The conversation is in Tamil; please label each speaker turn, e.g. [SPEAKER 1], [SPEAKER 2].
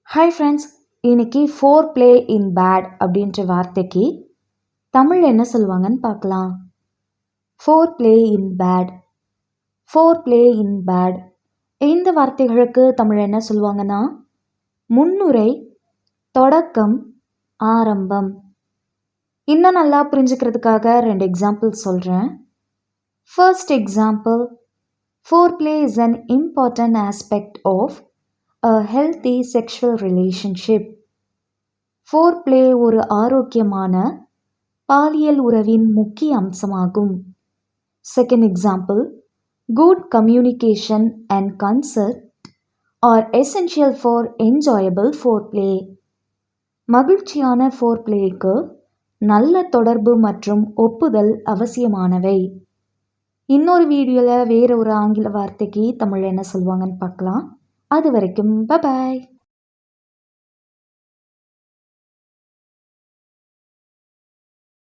[SPEAKER 1] ஹாய் ஃப்ரெண்ட்ஸ், இன்னைக்கு ஃபோர் ப்ளே இன் பேட் அப்படின்ற வார்த்தைக்கு தமிழ் என்ன சொல்லுவாங்கன்னு பார்க்கலாம். Foreplay in bed, foreplay in bed இந்த வார்த்தைகளுக்கு தமிழ் என்ன சொல்லுவாங்கன்னா முன்னுரை, தொடக்கம், ஆரம்பம். இன்னும் நல்லா புரிஞ்சுக்கிறதுக்காக 2 எக்ஸாம்பிள் சொல்கிறேன். First example, foreplay is an important aspect of a healthy sexual relationship. foreplay ஒரு ஆரோக்கியமான பாலியல் உறவின் முக்கிய அம்சமாகும். Second example, good communication and consent are essential for enjoyable foreplay. மகிழ்ச்சியான foreplay-க்கு நல்ல தொடர்பு மற்றும் ஒப்புதல் அவசியமானவை. இன்னொரு வீடியோவில் வேற ஒரு ஆங்கில வார்த்தைக்கு தமிழ் என்ன சொல்லுவாங்கன்னு பார்க்கலாம். அது வரைக்கும் பை பாய்.